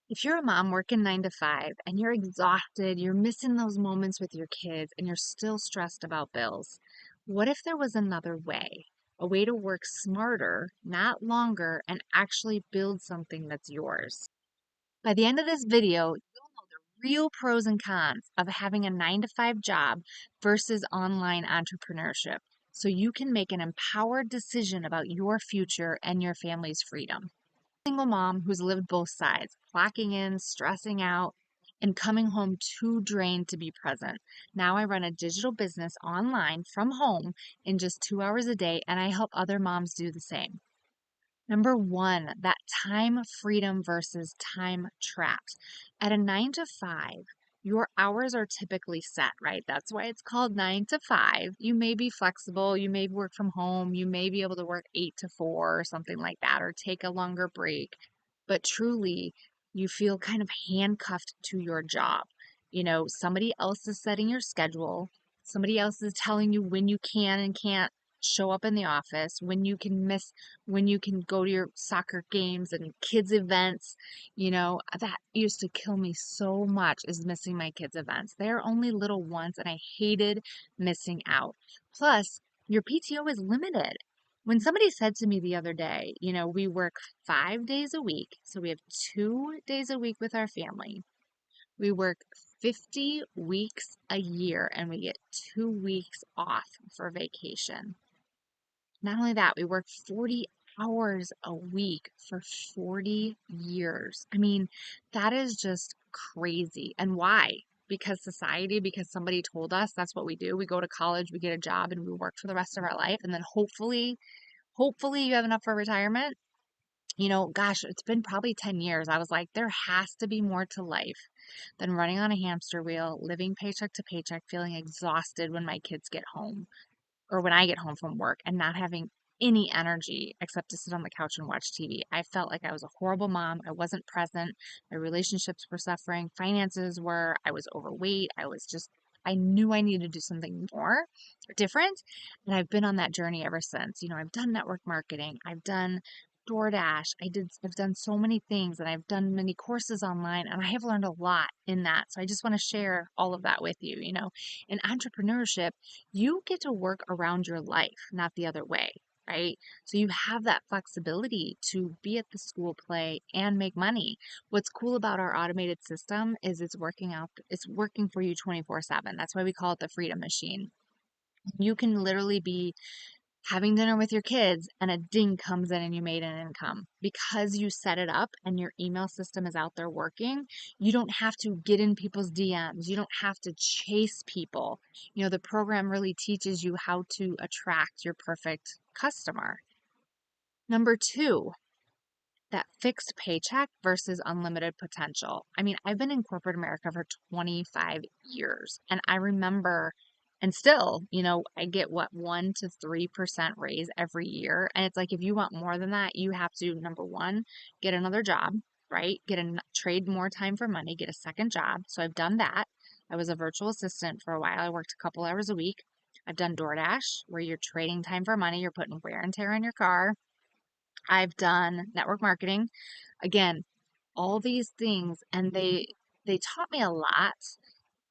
If you're a mom working 9 to 5 and you're exhausted, you're missing those moments with your kids, and you're still stressed about bills, what if there was another way? A way to work smarter, not longer, and actually build something that's yours. By the end of this video, you'll know the real pros and cons of having a 9 to 5 job versus online entrepreneurship, so you can make an empowered decision about your future and your family's freedom. Single mom who's lived both sides, clocking in, stressing out, and coming home too drained to be present. Now I run a digital business online from home in just 2 hours a day, and I help other moms do the same. Number one, that time freedom versus time trapped. At a 9 to 5, your hours are typically set, right? That's why it's called 9 to 5. You may be flexible, you may work from home, you may be able to work 8 to 4 or something like that, or take a longer break. But truly, you feel kind of handcuffed to your job. Somebody else is setting your schedule, somebody else is telling you when you can and can't show up in the office, when you can miss, when you can go to your soccer games and kids events. That used to kill me so much, is missing my kids events. They're only little ones and I hated missing out. Plus, your PTO is limited. When somebody said to me the other day, we work 5 days a week, so we have 2 days a week with our family. We work 50 weeks a year and we get 2 weeks off for vacation. Not only that, we work 40 hours a week for 40 years. I mean, that is just crazy. And why? Because society, because somebody told us that's what we do. We go to college, we get a job, and we work for the rest of our life. And then hopefully you have enough for retirement. Gosh, it's been probably 10 years. I was like, there has to be more to life than running on a hamster wheel, living paycheck to paycheck, feeling exhausted when my kids get home or when I get home from work and not having any energy except to sit on the couch and watch TV. I felt like I was a horrible mom. I wasn't present. My relationships were suffering. Finances were, I was overweight. I knew I needed to do something more different. And I've been on that journey ever since. I've done network marketing. I've done DoorDash. I've done so many things and I've done many courses online and I have learned a lot in that. So I just want to share all of that with you. In entrepreneurship, you get to work around your life, not the other way, right? So you have that flexibility to be at the school play and make money. What's cool about our automated system is it's working for you 24/7. That's why we call it the freedom machine. You can literally be having dinner with your kids and a ding comes in and you made an income because you set it up and your email system is out there working. You don't have to get in people's DMs. You don't have to chase people. The program really teaches you how to attract your perfect customer. Number two, that fixed paycheck versus unlimited potential. I mean, I've been in corporate America for 25 years and I remember, and still, I get what, 1 to 3% raise every year. And it's like, if you want more than that, you have to, number one, get another job, right? Trade more time for money, get a second job. So I've done that. I was a virtual assistant for a while. I worked a couple hours a week. I've done DoorDash, where you're trading time for money. You're putting wear and tear on your car. I've done network marketing. Again, all these things, and they taught me a lot.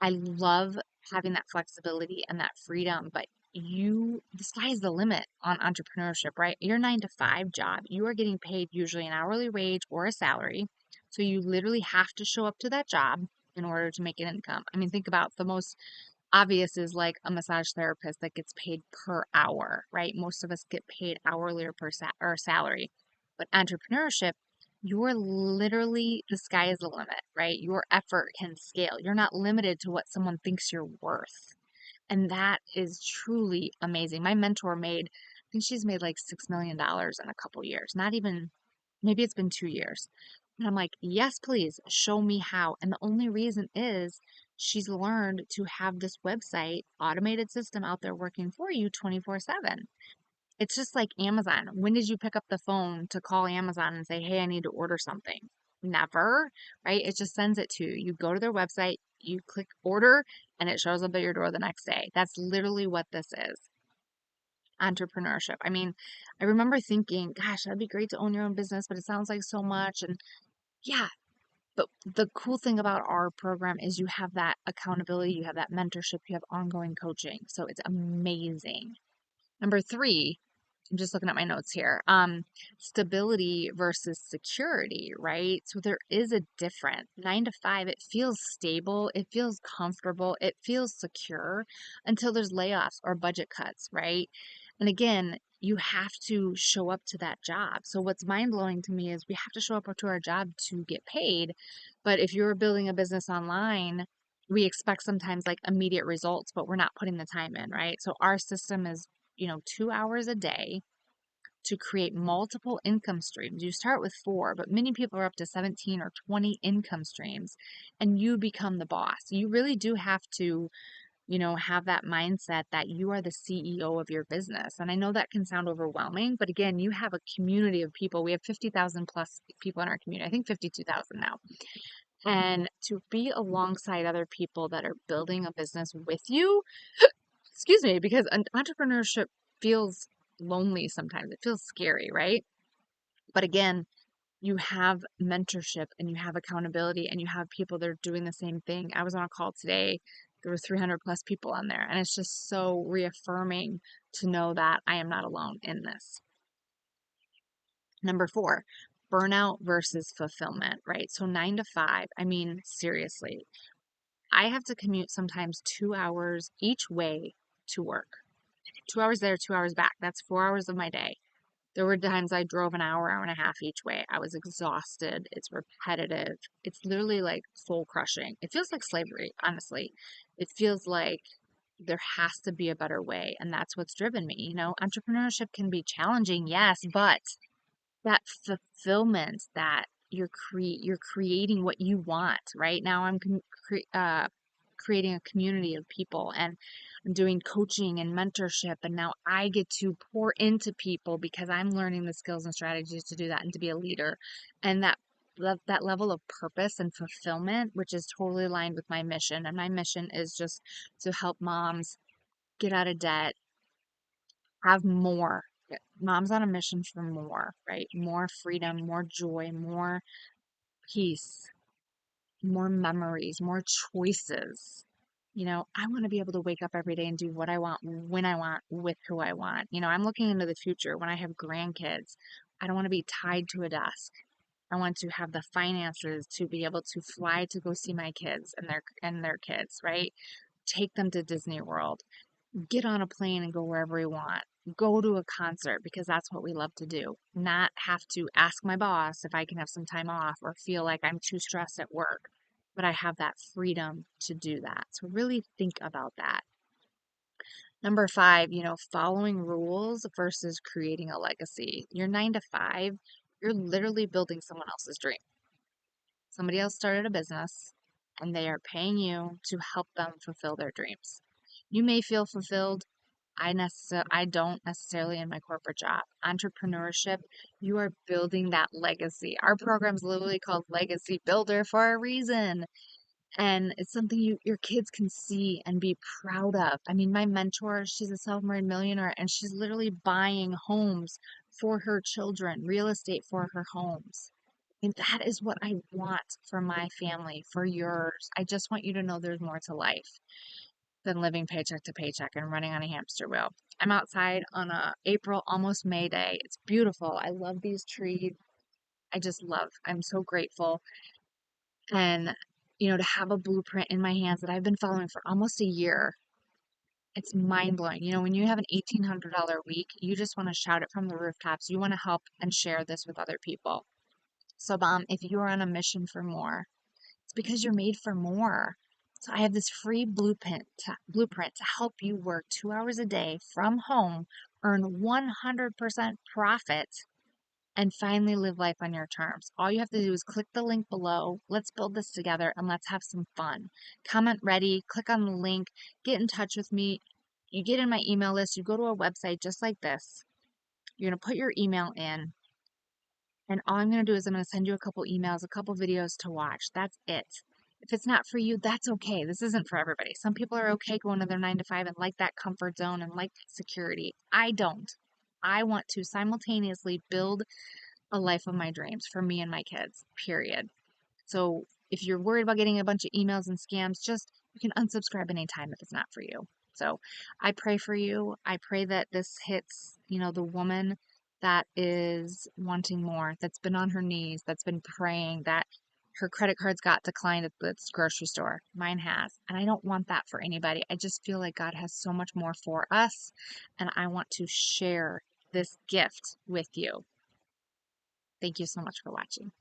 I love having that flexibility and that freedom, but the sky's the limit on entrepreneurship, right? Your 9 to 5 job, you are getting paid usually an hourly wage or a salary. So you literally have to show up to that job in order to make an income. I mean, think about the most obvious is like a massage therapist that gets paid per hour, right? Most of us get paid hourly or salary. But entrepreneurship, you're literally, the sky is the limit, right? Your effort can scale. You're not limited to what someone thinks you're worth. And that is truly amazing. My mentor I think she's made like $6 million in a couple years. Not even, maybe it's been 2 years. And I'm like, yes, please show me how. And the only reason is she's learned to have this website automated system out there working for you 24/7. It's just like Amazon. When did you pick up the phone to call Amazon and say, hey, I need to order something? Never, right? It just sends it to you. You go to their website, you click order, and it shows up at your door the next day. That's literally what this is. Entrepreneurship. I mean, I remember thinking, gosh, that'd be great to own your own business, but it sounds like so much. And yeah, But the cool thing about our program is you have that accountability, you have that mentorship, you have ongoing coaching. So it's amazing. Number three, I'm just looking at my notes here. Stability versus security, right? So there is a difference. 9 to 5, it feels stable, it feels comfortable, it feels secure until there's layoffs or budget cuts, right? And again, you have to show up to that job. So what's mind blowing to me is we have to show up to our job to get paid. But if you're building a business online, we expect sometimes like immediate results, but we're not putting the time in, right? So our system is 2 hours a day to create multiple income streams. You start with 4, but many people are up to 17 or 20 income streams, and you become the boss. You really do have to, have that mindset that you are the CEO of your business. And I know that can sound overwhelming, but again, you have a community of people. We have 50,000 plus people in our community. I think 52,000 now. And to be alongside other people that are building a business with you, excuse me, because entrepreneurship feels lonely sometimes. It feels scary, right? But again, you have mentorship and you have accountability and you have people that are doing the same thing. I was on a call today. There were 300 plus people on there, and it's just so reaffirming to know that I am not alone in this. Number 4, burnout versus fulfillment, right? So 9 to 5, I mean, seriously, I have to commute sometimes 2 hours each way to work. 2 hours there, 2 hours back. That's 4 hours of my day. There were times I drove an hour, hour and a half each way. I was exhausted. It's repetitive. It's literally like soul crushing. It feels like slavery, honestly. It feels like there has to be a better way. And that's what's driven me. Entrepreneurship can be challenging, yes, but that fulfillment that you're creating what you want. Right now creating a community of people, and I'm doing coaching and mentorship, and now I get to pour into people because I'm learning the skills and strategies to do that and to be a leader. And that level of purpose and fulfillment, which is totally aligned with my mission. And my mission is just to help moms get out of debt, have more. Mom's on a mission for more, right? More freedom, more joy, more peace, more memories, more choices. I want to be able to wake up every day and do what I want, when I want, with who I want. I'm looking into the future when I have grandkids. I don't want to be tied to a desk. I want to have the finances to be able to fly to go see my kids and their kids, right? Take them to Disney World, get on a plane and go wherever we want, go to a concert because that's what we love to do, not have to ask my boss if I can have some time off or feel like I'm too stressed at work, but I have that freedom to do that. So really think about that. Number 5, following rules versus creating a legacy. Your 9 to 5, you're literally building someone else's dream. Somebody else started a business and they are paying you to help them fulfill their dreams. You may feel fulfilled. I don't necessarily in my corporate job. Entrepreneurship, you are building that legacy. Our program's literally called Legacy Builder for a reason. And it's something your kids can see and be proud of. I mean, my mentor, she's a self-made millionaire, and she's literally buying homes for her children, real estate for her homes. And that is what I want for my family, for yours. I just want you to know there's more to life than living paycheck to paycheck and running on a hamster wheel. I'm outside on a April, almost May day. It's beautiful. I love these trees. I'm so grateful. And, to have a blueprint in my hands that I've been following for almost a year, it's mind blowing. When you have an $1,800 week, you just want to shout it from the rooftops. You want to help and share this with other people. So, Mom, if you are on a mission for more, it's because you're made for more. So I have this free blueprint to help you work 2 hours a day from home, earn 100% profit, and finally live life on your terms. All you have to do is click the link below. Let's build this together and let's have some fun. Comment ready, click on the link, get in touch with me. You get in my email list, you go to a website just like this. You're going to put your email in. And all I'm going to do is I'm going to send you a couple emails, a couple videos to watch. That's it. If it's not for you, that's okay. This isn't for everybody. Some people are okay going to their 9 to 5 and like that comfort zone and like security. I don't. I want to simultaneously build a life of my dreams for me and my kids, period. So if you're worried about getting a bunch of emails and scams, just you can unsubscribe anytime if it's not for you. So I pray for you. I pray that this hits, the woman that is wanting more, that's been on her knees, that's been praying, that her credit cards got declined at the grocery store. Mine has. And I don't want that for anybody. I just feel like God has so much more for us. And I want to share this gift with you. Thank you so much for watching.